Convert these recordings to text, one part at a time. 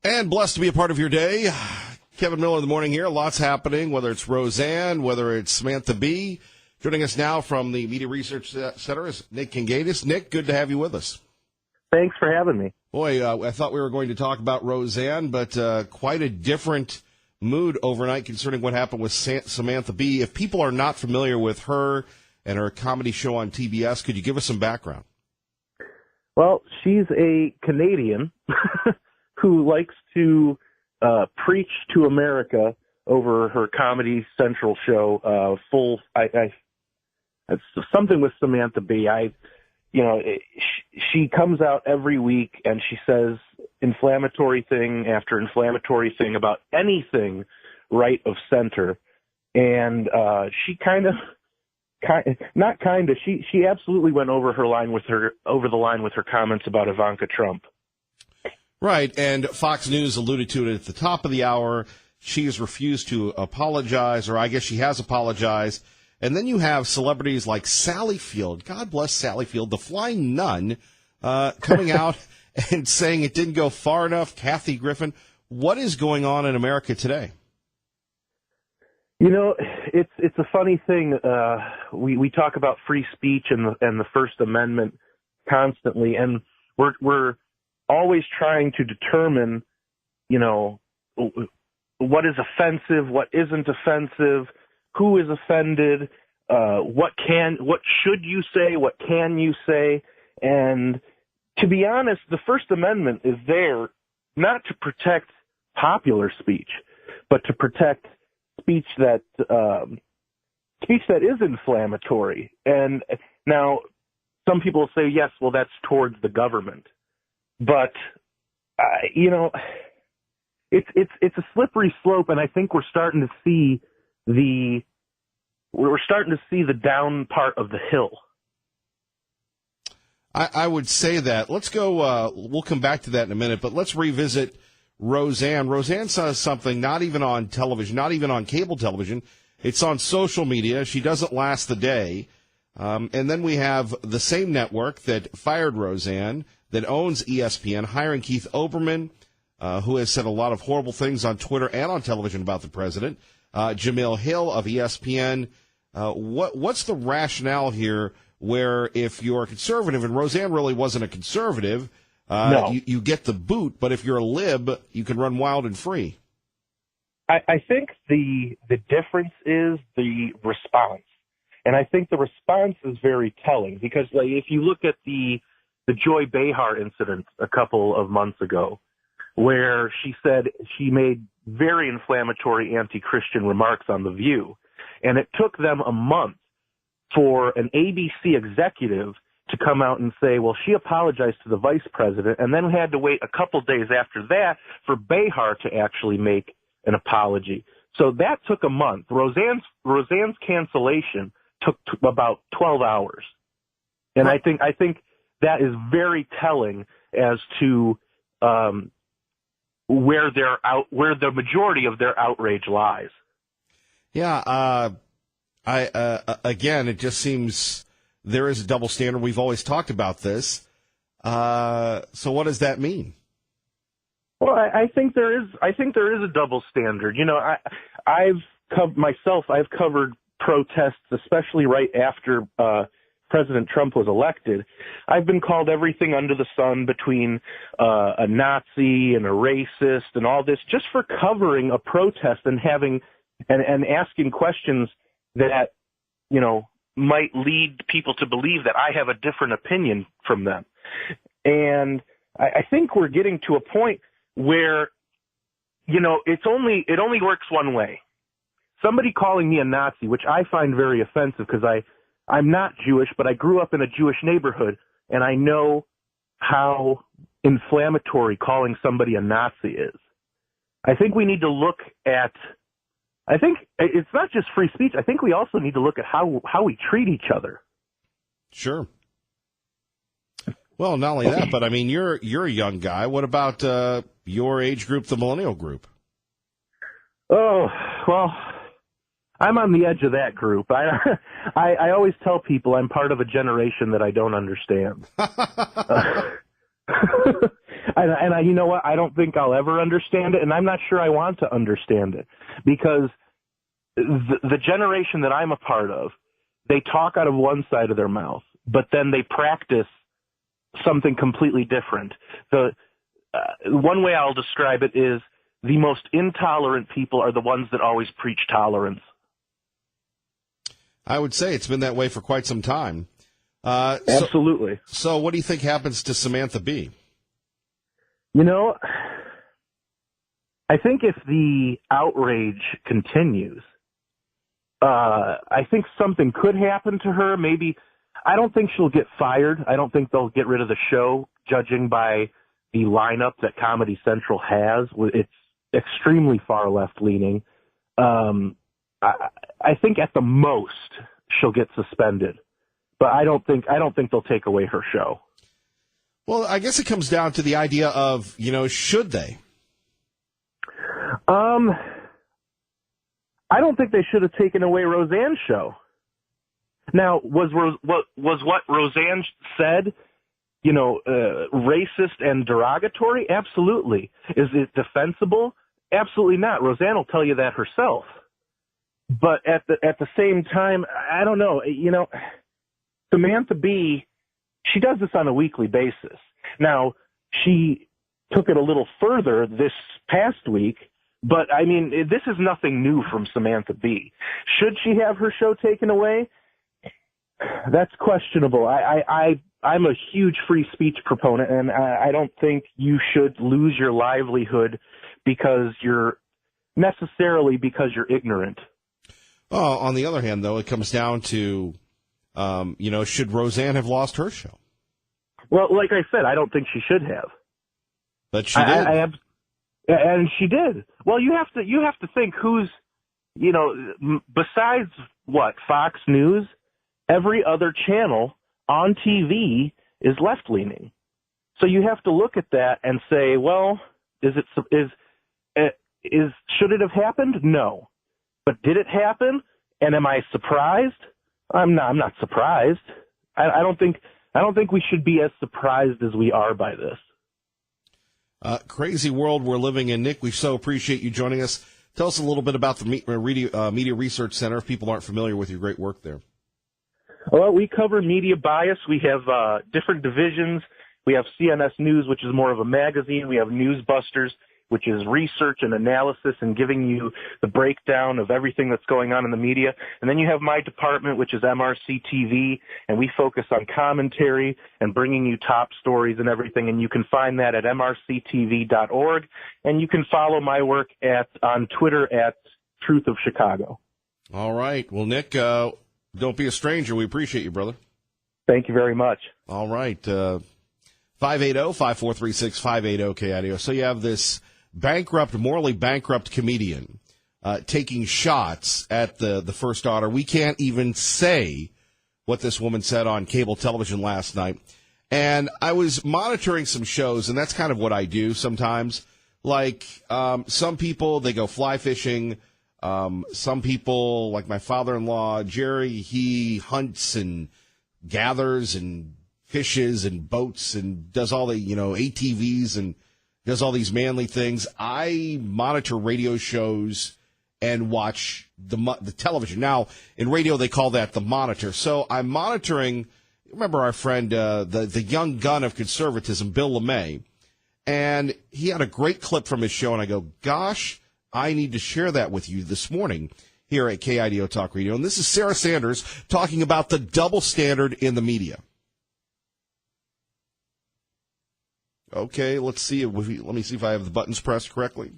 And blessed to be a part of your day. Kevin Miller in the morning here. Lots happening, whether it's Roseanne, whether it's Samantha Bee. Joining us now from the Media Research Center is Nick Kingaidis. Nick, good to have you with us. Thanks for having me. Boy, I thought we were going to talk about Roseanne, but quite a different mood overnight concerning what happened with Samantha Bee. If people are not familiar with her and her comedy show on TBS, could you give us some background? Well, she's a Canadian who likes to preach to America over her Comedy Central show. It's something with Samantha Bee. She comes out every week and she says inflammatory thing after inflammatory thing about anything right of center, and she she absolutely went over the line with her comments about Ivanka Trump. Right, and Fox News alluded to it at the top of the hour. She has refused to apologize, or I guess she has apologized. And then you have celebrities like Sally Field, God bless Sally Field, the flying nun, coming out and saying it didn't go far enough. Kathy Griffin, what is going on in America today? You know, it's a funny thing. We talk about free speech and the First Amendment constantly, and we're always trying to determine, what is offensive, what isn't offensive, who is offended, what should you say, what can you say. And to be honest, the First Amendment is there not to protect popular speech, but to protect speech that is inflammatory. And now some people say, yes, well, that's towards the government. But, it's a slippery slope, and I think we're starting to see the down part of the hill. I would say that. Let's go, we'll come back to that in a minute, but let's revisit Roseanne. Roseanne says something not even on television, not even on cable television. It's on social media. She doesn't last the day. And then we have the same network that fired Roseanne, that owns ESPN, hiring Keith Olbermann, who has said a lot of horrible things on Twitter and on television about the president. Jemele Hill of ESPN. What's the rationale here where if you're a conservative, and Roseanne really wasn't a conservative, no. you get the boot, but if you're a lib, you can run wild and free? I think the difference is the response. And I think the response is very telling because, like, if you look at the Joy Behar incident a couple of months ago, where she said she made very inflammatory anti-Christian remarks on The View, and it took them a month for an ABC executive to come out and say, well, she apologized to the vice president, and then had to wait a couple days after that for Behar to actually make an apology. So that took a month. Roseanne's cancellation took about 12 hours. And I think that is very telling as to where the majority of their outrage lies. Yeah, again, it just seems there is a double standard. We've always talked about this. So what does that mean? Well, I think there is a double standard. I've covered protests, especially right after President Trump was elected. I've been called everything under the sun between a Nazi and a racist and all this just for covering a protest and asking questions that, might lead people to believe that I have a different opinion from them. And I think we're getting to a point where, it only works one way. Somebody calling me a Nazi, which I find very offensive because I'm not Jewish, but I grew up in a Jewish neighborhood, and I know how inflammatory calling somebody a Nazi is. I think we need to look at – I think it's not just free speech. I think we also need to look at how we treat each other. Sure. Well, not only that, but, I mean, you're a young guy. What about your age group, the millennial group? Oh, well, I'm on the edge of that group. I always tell people I'm part of a generation that I don't understand. And you know what? I don't think I'll ever understand it, and I'm not sure I want to understand it, because the generation that I'm a part of, they talk out of one side of their mouth, but then they practice something completely different. One way I'll describe it is the most intolerant people are the ones that always preach tolerance. I would say it's been that way for quite some time. Absolutely. So what do you think happens to Samantha Bee? You know, I think if the outrage continues, I think something could happen to her. Maybe, I don't think she'll get fired. I don't think they'll get rid of the show, judging by the lineup that Comedy Central has. It's extremely far left leaning. I think at the most she'll get suspended, but I don't think they'll take away her show. Well, I guess it comes down to the idea of, should they? I don't think they should have taken away Roseanne's show. Now, was what Roseanne said, racist and derogatory? Absolutely. Is it defensible? Absolutely not. Roseanne will tell you that herself. But at the same time, I don't know. Samantha Bee, she does this on a weekly basis. Now, she took it a little further this past week, but I mean, this is nothing new from Samantha Bee. Should she have her show taken away? That's questionable. I'm a huge free speech proponent, and I don't think you should lose your livelihood because you're ignorant. Oh, on the other hand, though, it comes down to, should Roseanne have lost her show? Well, like I said, I don't think she should have. But she did. And she did. Well, you have to think who's, besides Fox News, every other channel on TV is left-leaning. So you have to look at that and say, well, should it have happened? No. But did it happen? And am I surprised? I'm not surprised. I don't think we should be as surprised as we are by this. Crazy world we're living in, Nick. We so appreciate you joining us. Tell us a little bit about the Media Research Center if people aren't familiar with your great work there. Well, we cover media bias. We have different divisions. We have CNS News, which is more of a magazine. We have Newsbusters, which is research and analysis and giving you the breakdown of everything that's going on in the media. And then you have my department, which is MRC TV, and we focus on commentary and bringing you top stories and everything. And you can find that at mrctv.org. And you can follow my work on Twitter at Truth of Chicago. All right. Well, Nick, don't be a stranger. We appreciate you, brother. Thank you very much. All right. 580-5436-580-KIDO. So you have this morally bankrupt comedian taking shots at the first daughter. We can't even say what this woman said on cable television last night. And I was monitoring some shows, and that's kind of what I do sometimes. Like some people, they go fly fishing. Some people, like my father-in-law, Jerry, he hunts and gathers and fishes and boats and does all the, ATVs and does all these manly things. I monitor radio shows and watch the television. Now, in radio, they call that the monitor. So I'm monitoring, remember our friend, the young gun of conservatism, Bill LeMay, and he had a great clip from his show, and I go, gosh, I need to share that with you this morning here at KIDO Talk Radio. And this is Sarah Sanders talking about the double standard in the media. Okay, let me see if I have the buttons pressed correctly.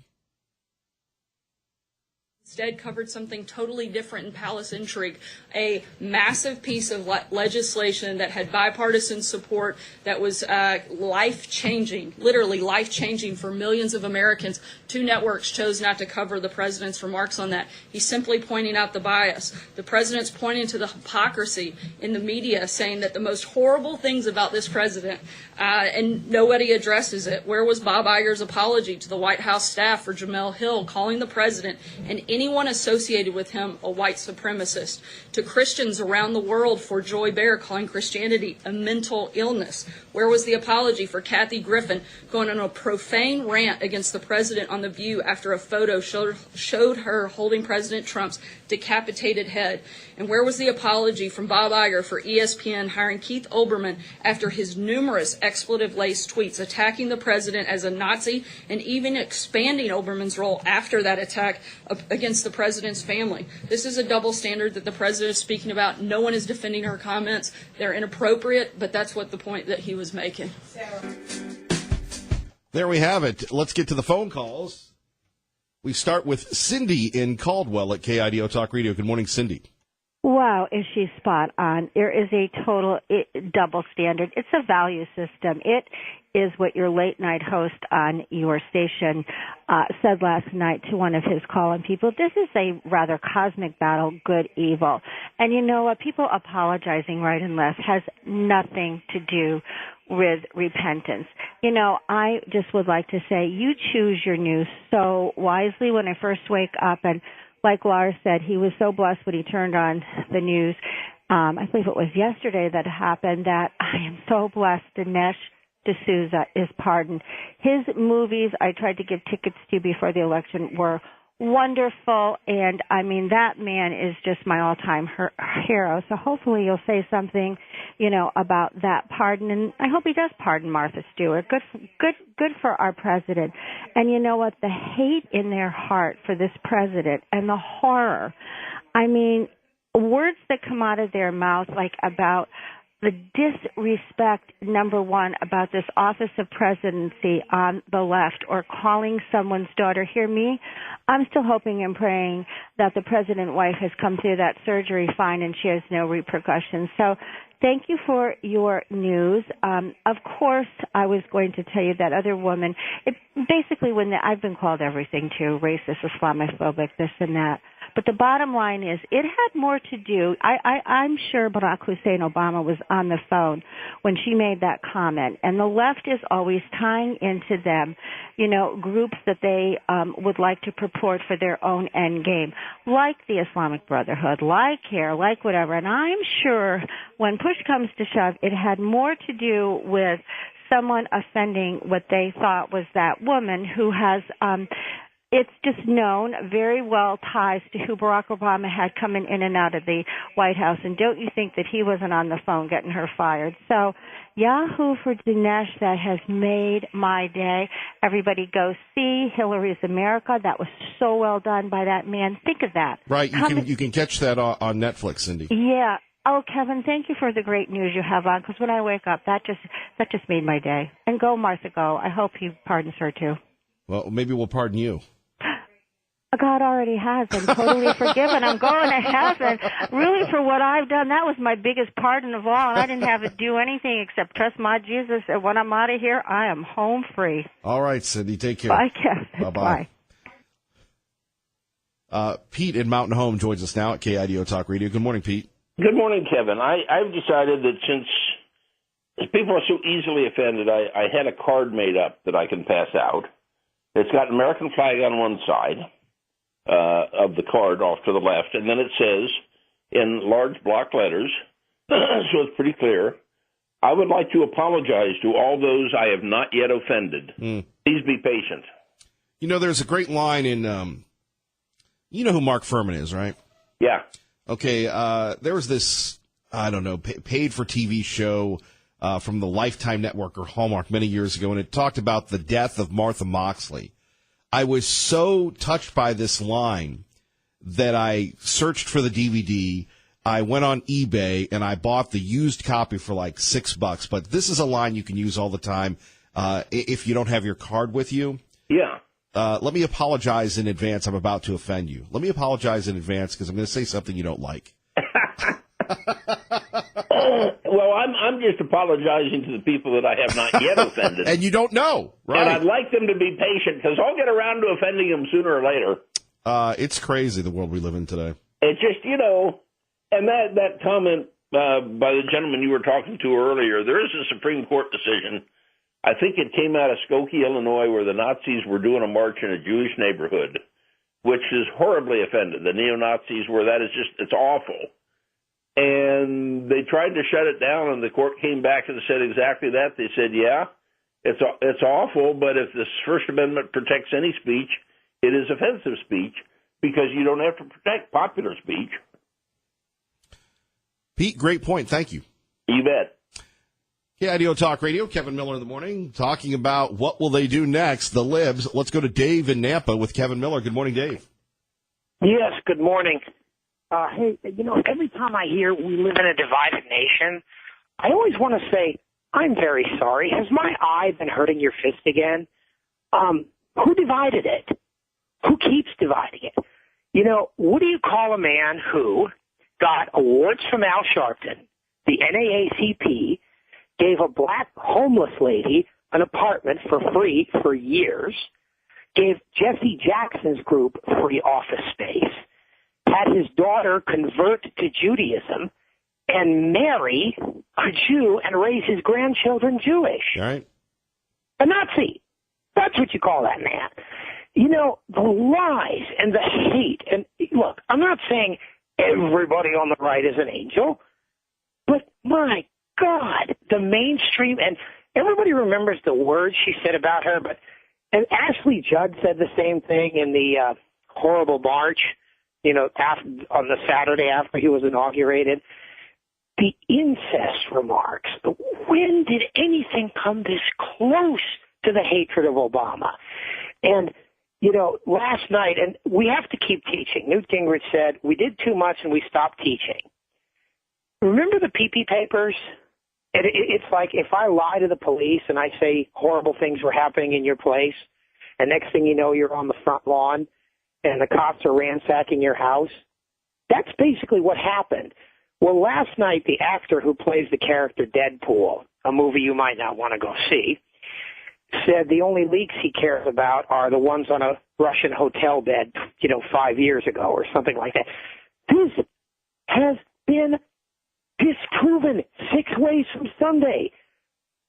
Instead covered something totally different in Palace Intrigue, a massive piece of legislation that had bipartisan support that was life-changing, literally life-changing for millions of Americans. Two networks chose not to cover the president's remarks on that. He's simply pointing out the bias. The president's pointing to the hypocrisy in the media, saying that the most horrible things about this president, and nobody addresses it. Where was Bob Iger's apology to the White House staff for Jemele Hill calling the president an anyone associated with him a white supremacist, to Christians around the world for Joy Behar calling Christianity a mental illness. Where was the apology for Kathy Griffin going on a profane rant against the president on The View after a photo showed her holding President Trump's decapitated head? And where was the apology from Bob Iger for ESPN hiring Keith Olbermann after his numerous expletive-laced tweets attacking the president as a Nazi and even expanding Olbermann's role after that attack against the president's family? This is a double standard that the president is speaking about. No one is defending her comments. They're inappropriate, but that's what the point that he was making. There we have it. Let's get to the phone calls. We start with Cindy in Caldwell at KIDO Talk Radio. Good morning, Cindy. Wow, is she spot on. There is a total double standard. It's a value system. It is what your late night host on your station said last night to one of his call-in people. This is a rather cosmic battle, good, evil. And you know what? People apologizing right and left has nothing to do with repentance. You know, I just would like to say you choose your news so wisely. When I first wake up, and like Lars said, he was so blessed when he turned on the news. I believe it was yesterday that happened, that I am so blessed Dinesh D'Souza is pardoned. His movies I tried to give tickets to before the election were wonderful, and I mean, that man is just my all-time hero. So hopefully you'll say something, you know, about that pardon, and I hope he does pardon Martha Stewart. Good for our president. And you know what? The hate in their heart for this president and the horror. I mean, words that come out of their mouth, like about the disrespect, number one, about this office of presidency on the left, or calling someone's daughter. Hear me? I'm still hoping and praying that the president wife has come through that surgery fine and she has no repercussions. So thank you for your news. Of course, I was going to tell you that other woman, basically I've been called everything too, racist, Islamophobic, this and that. But the bottom line is, it had more to do. I'm sure Barack Hussein Obama was on the phone when she made that comment. And the left is always tying into them, you know, groups that they would like to purport for their own end game, like the Islamic Brotherhood, like CARE, like whatever. And I'm sure when push comes to shove, it had more to do with someone offending what they thought was that woman who has it's just known very well ties to who Barack Obama had coming in and out of the White House. And don't you think that he wasn't on the phone getting her fired? So Yahoo for Dinesh, that has made my day. Everybody go see Hillary's America. That was so well done by that man. Think of that. Right. You can catch that on Netflix, Cindy. Yeah. Oh, Kevin, thank you for the great news you have on, because when I wake up, that just made my day. And go, Martha, go. I hope he pardons her, too. Well, maybe we'll pardon you. God already has. I'm totally forgiven. I'm going to heaven. Really, for what I've done, that was my biggest pardon of all. And I didn't have to do anything except trust my Jesus. And when I'm out of here, I am home free. All right, Cindy. Take care. Bye, Kevin. Bye-bye. Pete in Mountain Home joins us now at KIDO Talk Radio. Good morning, Pete. Good morning, Kevin. I've decided that since people are so easily offended, I had a card made up that I can pass out. It's got an American flag on one side of the card off to the left, and then it says in large block letters, so it's pretty clear, I would like to apologize to all those I have not yet offended. Please be patient. You know, there's a great line in, you know who Mark Furman is, right? Yeah. Okay, there was this, I don't know, paid-for-TV show from the Lifetime Network or Hallmark many years ago, and it talked about the death of Martha Moxley. I was so touched by this line that I searched for the DVD. I went on eBay, and I bought the used copy for like $6. But this is a line you can use all the time if you don't have your card with you. Yeah. Let me apologize in advance. I'm about to offend you. Let me apologize in advance because I'm going to say something you don't like. Well, I'm just apologizing to the people that I have not yet offended. And you don't know, right? And I'd like them to be patient because I'll get around to offending them sooner or later. It's crazy, the world we live in today. It's just, you know, and that comment by the gentleman you were talking to earlier, there is a Supreme Court decision. I think it came out of Skokie, Illinois, where the Nazis were doing a march in a Jewish neighborhood, which is horribly offended. The neo-Nazis were, that is just, it's awful. And they tried to shut it down, and the court came back and said exactly that. They said, yeah, it's awful, but if the First Amendment protects any speech, it is offensive speech because you don't have to protect popular speech. Pete, great point. Thank you. You bet. KIDO Talk Radio, Kevin Miller in the morning, talking about what will they do next, the libs. Let's go to Dave in Nampa with Kevin Miller. Good morning, Dave. Yes, good morning. Hey, every time I hear we live in a divided nation, I always want to say, I'm very sorry. Has my eye been hurting your fist again? Who divided it? Who keeps dividing it? What do you call a man who got awards from Al Sharpton, the NAACP, gave a black homeless lady an apartment for free for years, gave Jesse Jackson's group free office space, had his daughter convert to Judaism, and marry a Jew and raise his grandchildren Jewish? All right. A Nazi. That's what you call that man. The lies and the hate. And look, I'm not saying everybody on the right is an angel, but my God, the mainstream, and everybody remembers the words she said about her, and Ashley Judd said the same thing in the horrible march, on the Saturday after he was inaugurated. The incest remarks. When did anything come this close to the hatred of Obama? And, last night, and we have to keep teaching. Newt Gingrich said, we did too much and we stopped teaching. Remember the pee-pee papers? It's like if I lie to the police and I say horrible things were happening in your place, and next thing you know, you're on the front lawn and the cops are ransacking your house. That's basically what happened. Well, last night, the actor who plays the character Deadpool, a movie you might not want to go see, said the only leaks he cares about are the ones on a Russian hotel bed, 5 years ago or something like that. This has been disproven 6 ways from Sunday.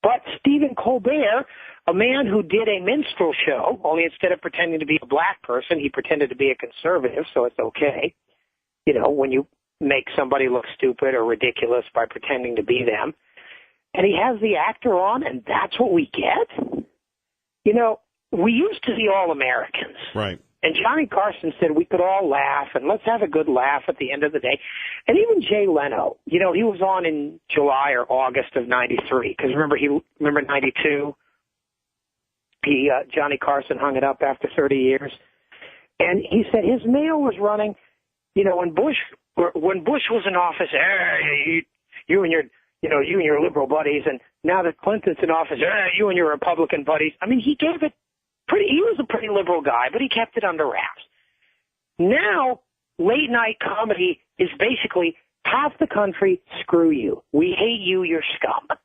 But Stephen Colbert, a man who did a minstrel show, only instead of pretending to be a black person, he pretended to be a conservative, so it's okay. When you make somebody look stupid or ridiculous by pretending to be them. And he has the actor on, and that's what we get? We used to be all Americans. Right. And Johnny Carson said we could all laugh, and let's have a good laugh at the end of the day. And even Jay Leno, he was on in July or August of 93, because remember 92? Johnny Carson hung it up after 30 years. And he said his mail was running, when Bush was in office, you and your liberal buddies, and now that Clinton's in office, you and your Republican buddies. I mean, he was a pretty liberal guy, but he kept it under wraps. Now, late night comedy is basically half the country, screw you. We hate you, you're scum.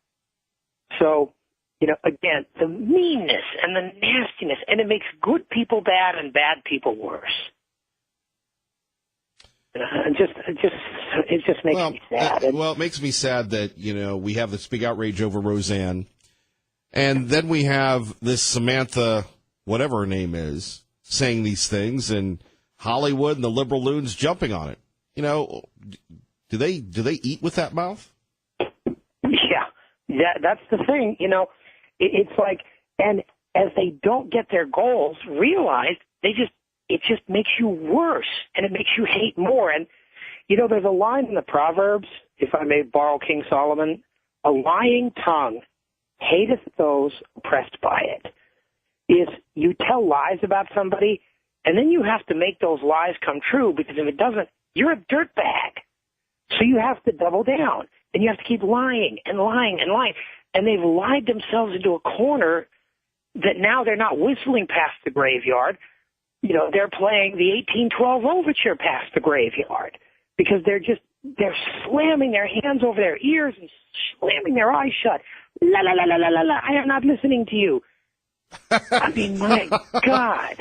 So, again, the meanness and the nastiness, and it makes good people bad and bad people worse. It just makes me sad. It makes me sad that, we have this big outrage over Roseanne, and then we have this Samantha, whatever her name is, saying these things, and Hollywood and the liberal loons jumping on it. Do they eat with that mouth? Yeah, that's the thing. It's like, and as they don't get their goals realized, it just makes you worse, and it makes you hate more. And, there's a line in the Proverbs, if I may borrow King Solomon, a lying tongue hateth those oppressed by it. Is you tell lies about somebody, and then you have to make those lies come true, because if it doesn't, you're a dirtbag. So you have to double down, and you have to keep lying and lying and lying. And they've lied themselves into a corner that now they're not whistling past the graveyard. They're playing the 1812 overture past the graveyard, because they're slamming their hands over their ears and slamming their eyes shut. La, la, la, la, la, la, la. I am not listening to you. I mean, my God.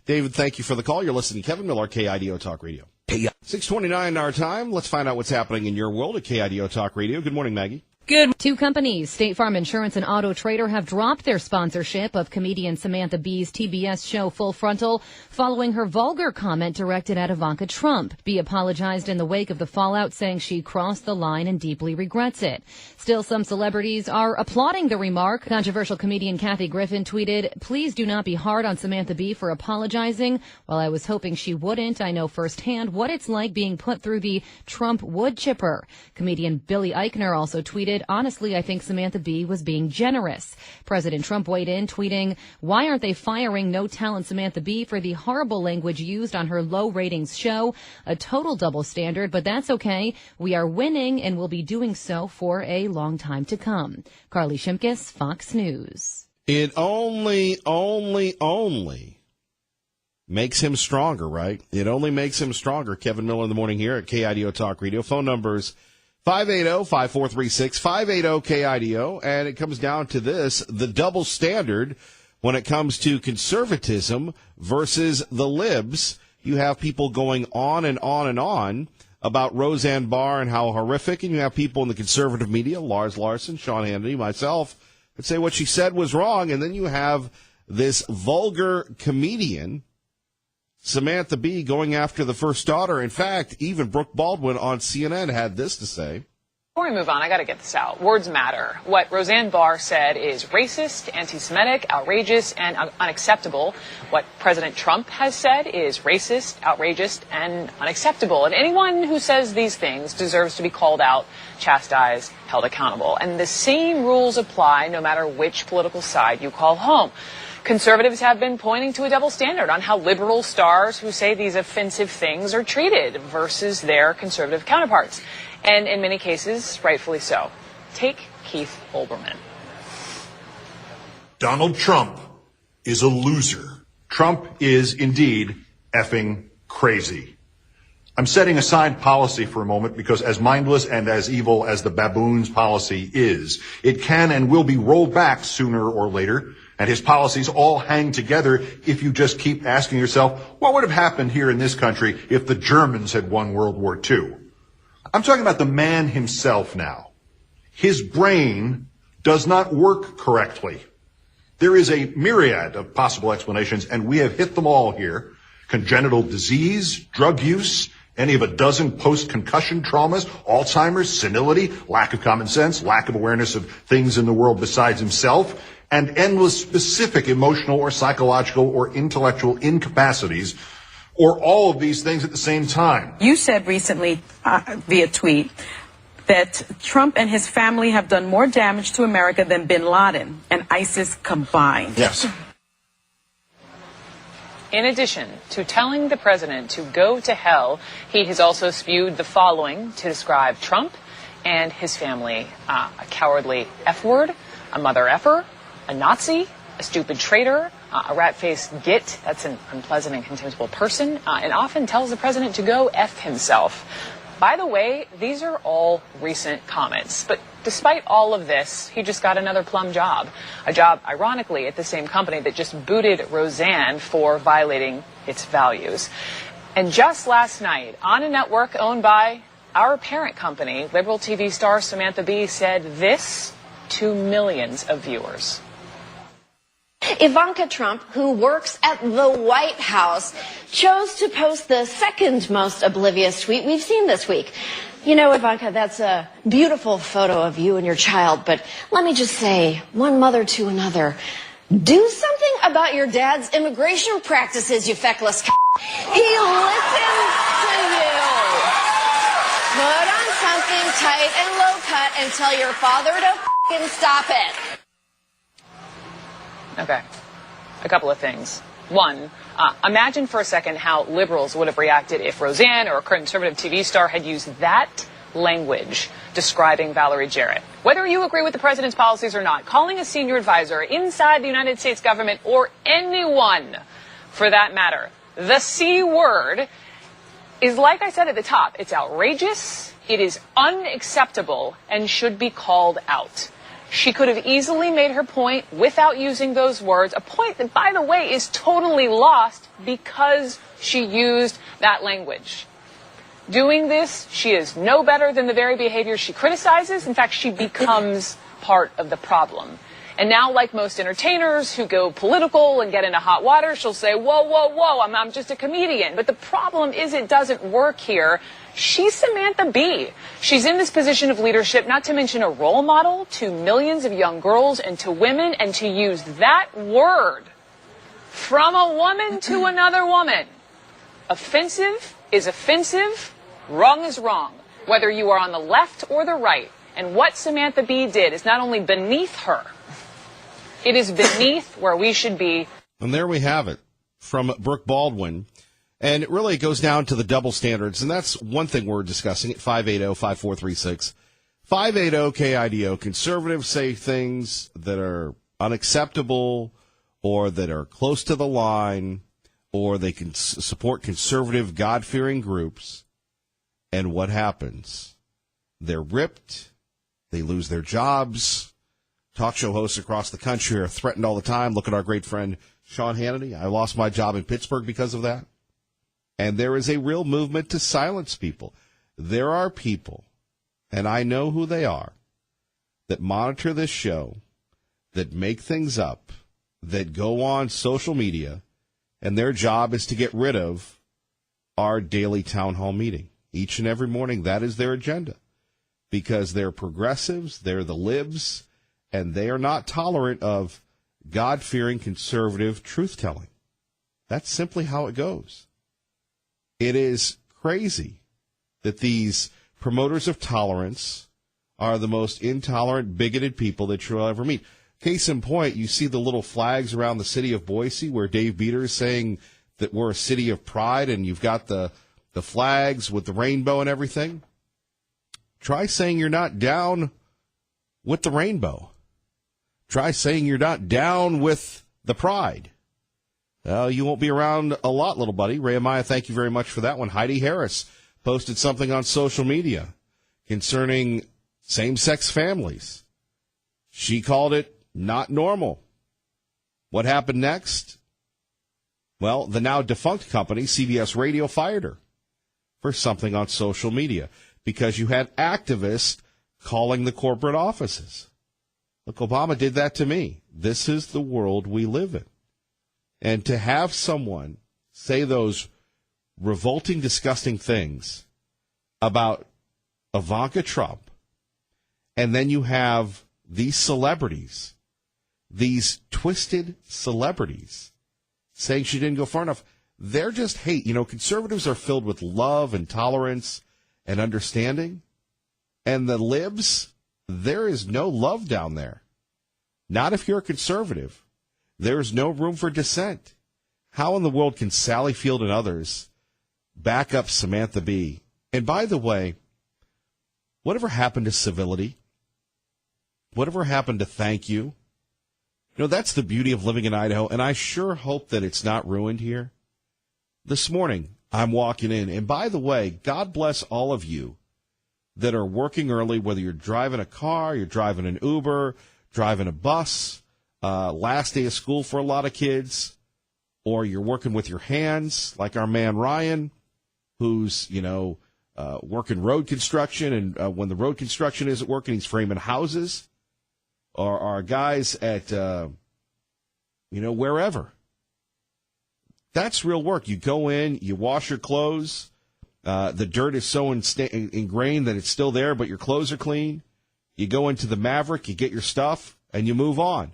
David, thank you for the call. You're listening to Kevin Miller, KIDO Talk Radio. 6:29 our time. Let's find out what's happening in your world at KIDO Talk Radio. Good morning, Maggie. Good. Two companies, State Farm Insurance and Auto Trader, have dropped their sponsorship of comedian Samantha Bee's TBS show Full Frontal following her vulgar comment directed at Ivanka Trump. Bee apologized in the wake of the fallout, saying she crossed the line and deeply regrets it. Still, some celebrities are applauding the remark. Controversial comedian Kathy Griffin tweeted, "Please do not be hard on Samantha Bee for apologizing. While I was hoping she wouldn't, I know firsthand what it's like being put through the Trump wood chipper." Comedian Billy Eichner also tweeted, "Honestly, I think Samantha Bee was being generous." President Trump weighed in, tweeting, "Why aren't they firing no-talent Samantha Bee for the horrible language used on her low-ratings show? A total double standard, but that's okay. We are winning and will be doing so for a long time to come." Carly Shimkus, Fox News. It only makes him stronger, right? It only makes him stronger. Kevin Miller in the morning here at KIDO Talk Radio. Phone numbers 580-5436, 580-KIDO, and it comes down to this, the double standard when it comes to conservatism versus the libs. You have people going on and on and on about Roseanne Barr and how horrific, and you have people in the conservative media, Lars Larson, Sean Hannity, myself, that say what she said was wrong, and then you have this vulgar comedian, Samantha Bee, going after the first daughter. In fact, even Brooke Baldwin on CNN had this to say. Before we move on, I got to get this out. Words matter. What Roseanne Barr said is racist, anti-Semitic, outrageous, and unacceptable. What President Trump has said is racist, outrageous, and unacceptable. And anyone who says these things deserves to be called out, chastised, held accountable. And the same rules apply no matter which political side you call home. Conservatives have been pointing to a double standard on how liberal stars who say these offensive things are treated versus their conservative counterparts. And in many cases, rightfully so. Take Keith Olbermann. Donald Trump is a loser. Trump is indeed effing crazy. I'm setting aside policy for a moment because as mindless and as evil as the baboon's policy is, it can and will be rolled back sooner or later. And his policies all hang together if you just keep asking yourself, what would have happened here in this country if the Germans had won World War II? I'm talking about the man himself now. His brain does not work correctly. There is a myriad of possible explanations, and we have hit them all here. Congenital disease, drug use, any of a dozen post-concussion traumas, Alzheimer's, senility, lack of common sense, lack of awareness of things in the world besides himself, and endless specific emotional or psychological or intellectual incapacities, or all of these things at the same time. You said recently via tweet that Trump and his family have done more damage to America than bin Laden and ISIS combined. Yes. In addition to telling the president to go to hell, he has also spewed the following to describe Trump and his family: a cowardly F-word, a mother effer, a Nazi, a stupid traitor, a rat-faced git, that's an unpleasant and contemptible person, and often tells the president to go F himself. By the way, these are all recent comments, but despite all of this, he just got another plum job. A job, ironically, at the same company that just booted Roseanne for violating its values. And just last night, on a network owned by our parent company, liberal TV star Samantha Bee said this to millions of viewers. Ivanka Trump, who works at the White House, chose to post the second most oblivious tweet we've seen this week. You know, Ivanka, that's a beautiful photo of you and your child, but let me just say, one mother to another, do something about your dad's immigration practices, you feckless c***. He listens to you. Put on something tight and low cut and tell your father to f***ing stop it. Okay, a couple of things. One, imagine for a second how liberals would have reacted if Roseanne or a conservative TV star had used that language describing Valerie Jarrett. Whether you agree with the president's policies or not, calling a senior advisor inside the United States government, or anyone for that matter, the C word, is, like I said at the top, it's outrageous, it is unacceptable, and should be called out. She could have easily made her point without using those words, a point that, by the way, is totally lost because she used that language. doing this, she is no better than the very behavior she criticizes. In fact, she becomes part of the problem. And now, like most entertainers who go political and get into hot water, she'll say, whoa, whoa, whoa, I'm just a comedian. But the problem is it doesn't work here. She's Samantha Bee. She's in this position of leadership, not to mention a role model to millions of young girls and to women, and to use that word from a woman to another woman. Offensive is offensive. Wrong is wrong, whether you are on the left or the right. And what Samantha Bee did is not only beneath her, it is beneath where we should be. And there we have it from Brooke Baldwin. And it really goes down to the double standards. And that's one thing we're discussing at 580-5436. 580-KIDO. Conservatives say things that are unacceptable or that are close to the line, or they can support conservative, God-fearing groups. And what happens? They're ripped. They lose their jobs. Talk show hosts across the country are threatened all the time. Look at our great friend Sean Hannity. I lost my job in Pittsburgh because of that. And there is a real movement to silence people. There are people, and I know who they are, that monitor this show, that make things up, that go on social media, and their job is to get rid of our daily town hall meeting. Each and every morning, that is their agenda. Because they're progressives, they're the libs, and they are not tolerant of God-fearing conservative truth-telling. That's simply how it goes. It is crazy that these promoters of tolerance are the most intolerant, bigoted people that you'll ever meet. Case in point, you see the little flags around the city of Boise where Dave Beater is saying that we're a city of pride, and you've got the flags with the rainbow and everything. Try saying you're not down with the rainbow. Try saying you're not down with the pride. Well, you won't be around a lot, little buddy. Ray Amaya, thank you very much for that one. Heidi Harris posted something on social media concerning same-sex families. She called it not normal. What happened next? Well, the now defunct company, CBS Radio, fired her for something on social media because you had activists calling the corporate offices. Look, Obama did that to me. This is the world we live in. And to have someone say those revolting, disgusting things about Ivanka Trump, and then you have these celebrities, these twisted celebrities, saying she didn't go far enough, they're just hate. You know, conservatives are filled with love and tolerance and understanding. And the libs, there is no love down there. Not if you're a conservative. There is no room for dissent. How in the world can Sally Field and others back up Samantha Bee? And by the way, whatever happened to civility? Whatever happened to thank you? You know, that's the beauty of living in Idaho, and I sure hope that it's not ruined here. This morning, I'm walking in, and by the way, God bless all of you that are working early, whether you're driving a car, you're driving an Uber, driving a bus, last day of school for a lot of kids, or you're working with your hands, like our man Ryan, who's, working road construction, and when the road construction isn't working, he's framing houses, or our guys at, wherever. That's real work. You go in, you wash your clothes, the dirt is so ingrained that it's still there, but your clothes are clean. You go into the Maverick, you get your stuff, and you move on.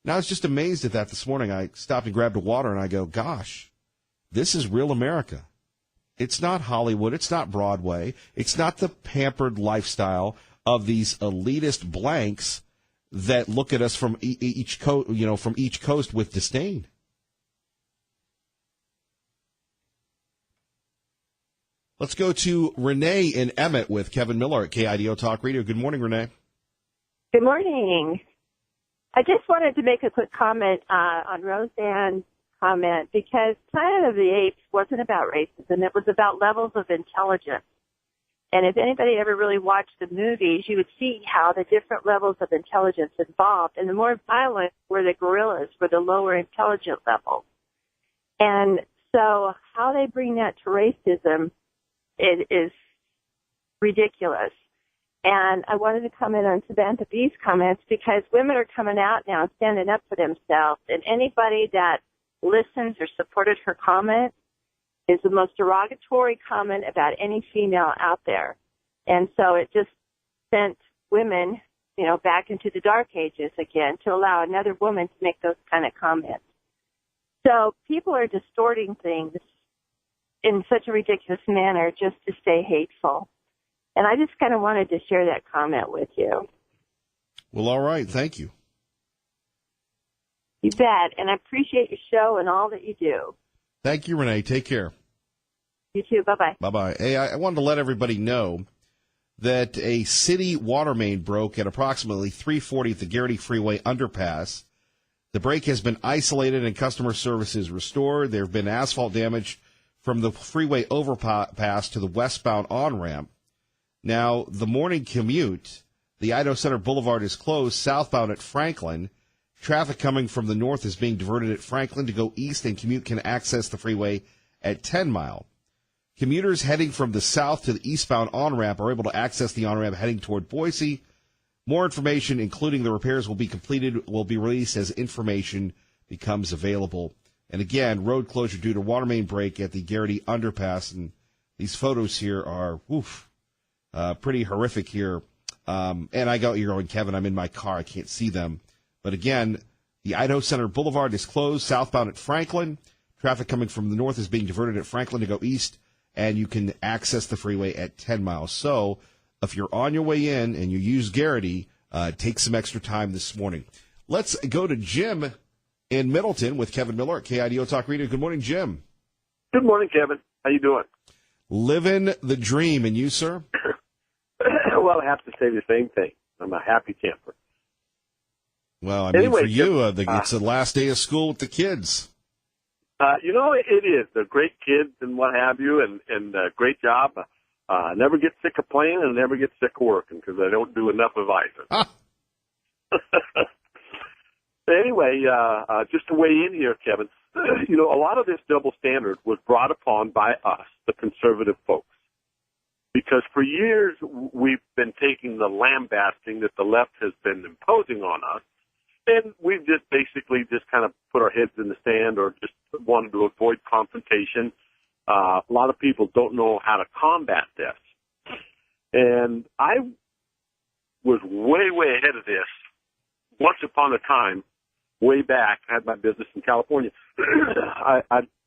Now, I was just amazed at that this morning. I stopped and grabbed a water, and I go, gosh, this is real America. It's not Hollywood. It's not Broadway. It's not the pampered lifestyle of these elitist blanks that look at us from each coast with disdain. Let's go to Renee in Emmett with Kevin Miller at KIDO Talk Radio. Good morning, Renee. Good morning. I just wanted to make a quick comment on Roseanne's comment, because Planet of the Apes wasn't about racism. It was about levels of intelligence. And if anybody ever really watched the movies, you would see how the different levels of intelligence involved. And the more violent were the gorillas, were the lower intelligent levels. And so how they bring that to racism it is ridiculous. And I wanted to comment on Samantha Bee's comments because women are coming out now and standing up for themselves. And anybody that listens or supported her comment is the most derogatory comment about any female out there. And so it just sent women, back into the dark ages again to allow another woman to make those kind of comments. So people are distorting things in such a ridiculous manner just to stay hateful. And I just kind of wanted to share that comment with you. Well, all right. Thank you. You bet. And I appreciate your show and all that you do. Thank you, Renee. Take care. You too. Bye-bye. Bye-bye. Hey, I wanted to let everybody know that a city water main broke at approximately 340 at the Garrity Freeway underpass. The break has been isolated and customer service is restored. There have been asphalt damage from the freeway overpass to the westbound on-ramp. Now, the morning commute, the Idaho Center Boulevard is closed southbound at Franklin. Traffic coming from the north is being diverted at Franklin to go east, and commute can access the freeway at 10 Mile. Commuters heading from the south to the eastbound on-ramp are able to access the on-ramp heading toward Boise. More information, including the repairs will be released as information becomes available. And again, road closure due to water main break at the Garrity underpass. And these photos here are, pretty horrific here. And you're going, Kevin, I'm in my car. I can't see them. But again, the Idaho Center Boulevard is closed southbound at Franklin. Traffic coming from the north is being diverted at Franklin to go east, and you can access the freeway at 10 Miles. So if you're on your way in and you use Garrity, take some extra time this morning. Let's go to Jim in Middleton with Kevin Miller at KIDO Talk Radio. Good morning, Jim. Good morning, Kevin. How you doing? Living the dream. And you, sir? Well, I have to say the same thing. I'm a happy camper. Well, I mean, anyway, for you, it's the last day of school with the kids. It is. They're great kids and what have you, and great job. I never get sick of playing and never get sick of working because I don't do enough of either. Anyway, just to weigh in here, Kevin, a lot of this double standard was brought upon by us, the conservative folks. Because for years, we've been taking the lambasting that the left has been imposing on us, and we've just basically just kind of put our heads in the sand or just wanted to avoid confrontation. A lot of people don't know how to combat this. And I was way, way ahead of this. Once upon a time, way back, I had my business in California.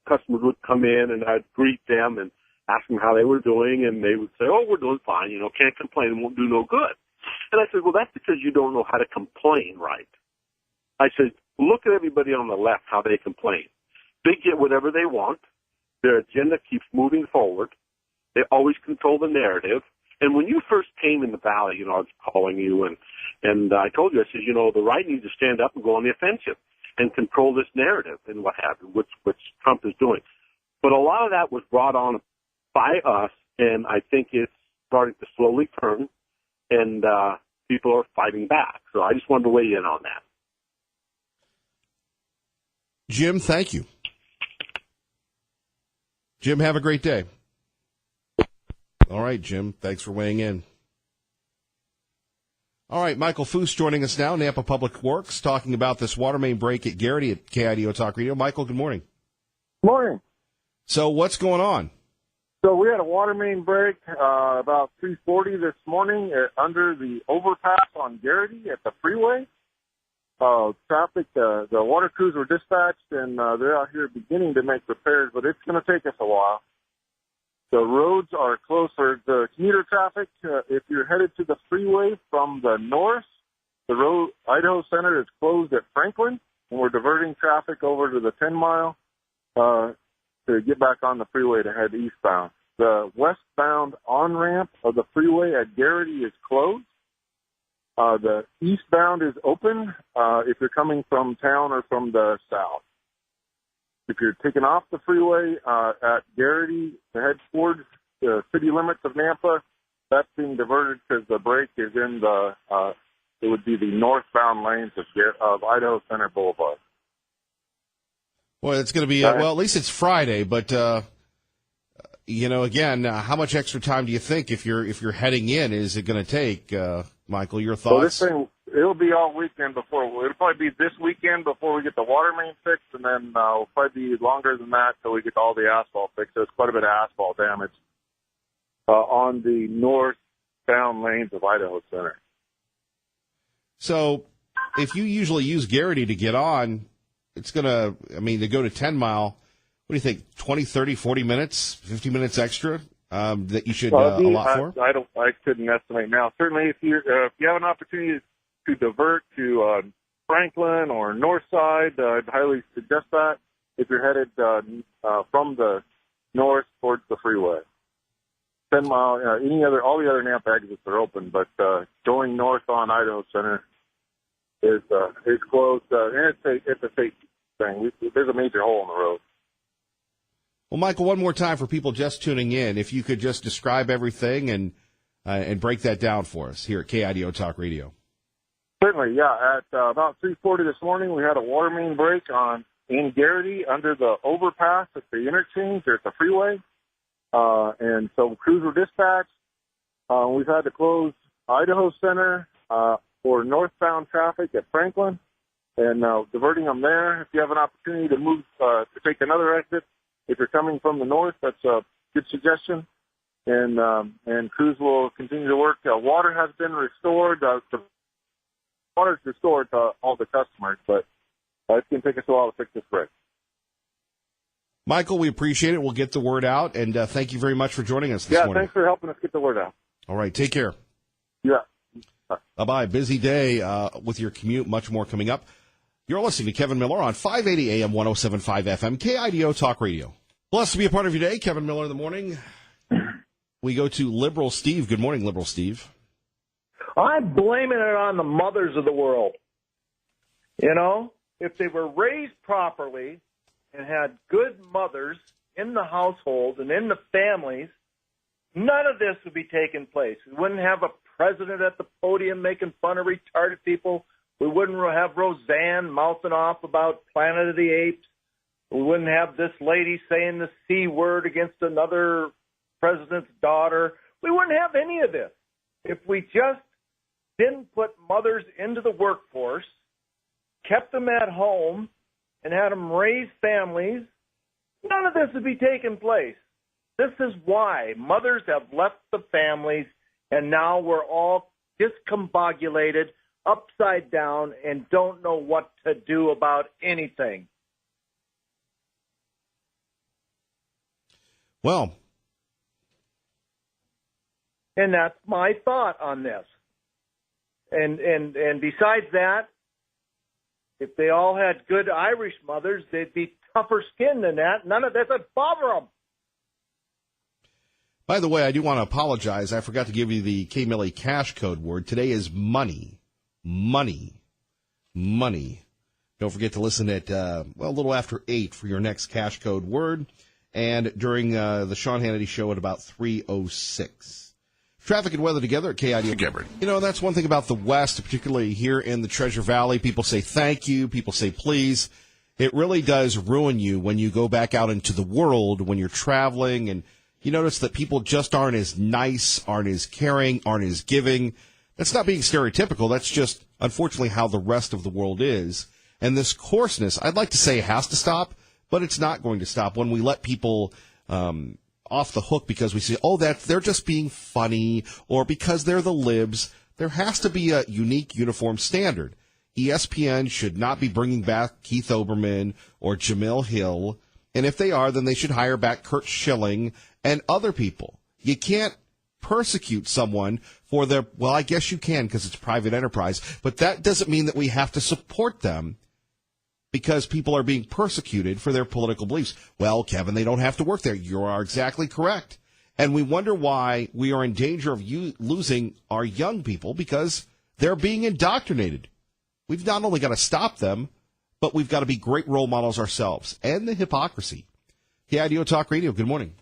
Customers would come in and I'd greet them and ask them how they were doing, and they would say, "Oh, we're doing fine, can't complain, won't do no good." And I said, "Well, that's because you don't know how to complain right." I said, "Look at everybody on the left, how they complain. They get whatever they want. Their agenda keeps moving forward. They always control the narrative. And when you first came in the valley, I was calling you, and I told you, I said, the right needs to stand up and go on the offensive and control this narrative and what have you, which Trump is doing. But a lot of that was brought on by us, and I think it's starting to slowly turn, and people are fighting back. So I just wanted to weigh in on that." Jim, thank you. Jim, have a great day. All right, Jim, thanks for weighing in. All right, Michael Foose joining us now, Nampa Public Works, talking about this water main break at Garrity at KIDO Talk Radio. Michael, good morning. Morning. So what's going on? So we had a water main break about 3:40 this morning under the overpass on Garrity at the freeway. Traffic, the water crews were dispatched, and they're out here beginning to make repairs, but it's going to take us a while. The roads are closer. The commuter traffic, if you're headed to the freeway from the north, the road Idaho Center is closed at Franklin, and we're diverting traffic over to the 10 Mile to get back on the freeway to head eastbound. The westbound on-ramp of the freeway at Garrity is closed. The eastbound is open if you're coming from town or from the south. If you're taking off the freeway at Garrity to head towards the city limits of Nampa, that's being diverted because the break is in it would be the northbound lanes of Idaho Center Boulevard. Well, it's going to be, well, at least it's Friday, but again, how much extra time do you think if you're heading in is it going to take, Michael? Your Well, this thoughts? thing, it'll be all weekend before. It'll probably be this weekend before we get the water main fixed, and then it'll probably be longer than that till we get all the asphalt fixed. There's quite a bit of asphalt damage on the northbound lanes of Idaho Center. So, if you usually use Garrity to get on, it's going to go to 10 Mile. What do you think? 20, 30, 40 minutes, 50 minutes extra that you should allot for? I couldn't estimate now. Certainly, if you have an opportunity to divert to Franklin or North Side, I'd highly suggest that. If you're headed from the north towards the freeway, 10 Mile, all the other Nampa exits are open, but going north on Idaho Center is closed. And it's a safety thing. There's a major hole in the road. Well, Michael, one more time for people just tuning in, if you could just describe everything and break that down for us here at KIDO Talk Radio. Certainly, yeah. At about 3:40 this morning, we had a water main break in Garrity under the overpass at the interchange or at the freeway. And so crews were dispatched. We've had to close Idaho Center for northbound traffic at Franklin and diverting them there. If you have an opportunity to move to take another exit, if you're coming from the north, that's a good suggestion. And crews will continue to work. Water has been restored. Water's restored to all the customers, but it's going to take us a while to fix this break. Michael, we appreciate it. We'll get the word out, and thank you very much for joining us this morning. Yeah, thanks for helping us get the word out. All right, take care. Yeah. Bye-bye. Busy day with your commute. Much more coming up. You're listening to Kevin Miller on 580 AM 107.5 FM, KIDO Talk Radio. Blessed to be a part of your day. Kevin Miller in the morning. We go to Liberal Steve. Good morning, Liberal Steve. I'm blaming it on the mothers of the world. If they were raised properly and had good mothers in the household and in the families, none of this would be taking place. We wouldn't have a president at the podium making fun of retarded people. We wouldn't have Roseanne mouthing off about Planet of the Apes. We wouldn't have this lady saying the C word against another president's daughter. We wouldn't have any of this. If we just didn't put mothers into the workforce, kept them at home, and had them raise families, none of this would be taking place. This is why mothers have left the families, and now we're all discombobulated, upside down, and don't know what to do about anything. Well. And that's my thought on this. And besides that, if they all had good Irish mothers, they'd be tougher skinned than that. None of this would bother them. By the way, I do want to apologize. I forgot to give you the K-Millie cash code word. Today is money. Money. Money. Don't forget to listen at, a little after 8 for your next cash code word. And during the Sean Hannity show at about 3:06. Traffic and weather together at KIDO. That's one thing about the West, particularly here in the Treasure Valley. People say thank you. People say please. It really does ruin you when you go back out into the world, when you're traveling, and you notice that people just aren't as nice, aren't as caring, aren't as giving. That's not being stereotypical. That's just, unfortunately, how the rest of the world is. And this coarseness, I'd like to say, has to stop, but it's not going to stop when we let people off the hook because we say, they're just being funny, or because they're the libs. There has to be a unique, uniform standard. ESPN should not be bringing back Keith Olbermann or Jamil Hill, and if they are, then they should hire back Curt Schilling and other people. You can't persecute someone for their, I guess you can because it's private enterprise, but that doesn't mean that we have to support them because people are being persecuted for their political beliefs. Well, Kevin, they don't have to work there. You are exactly correct. And we wonder why we are in danger of losing our young people because they're being indoctrinated. We've not only got to stop them, but we've got to be great role models ourselves. And the hypocrisy. KIDO Talk Radio, good morning.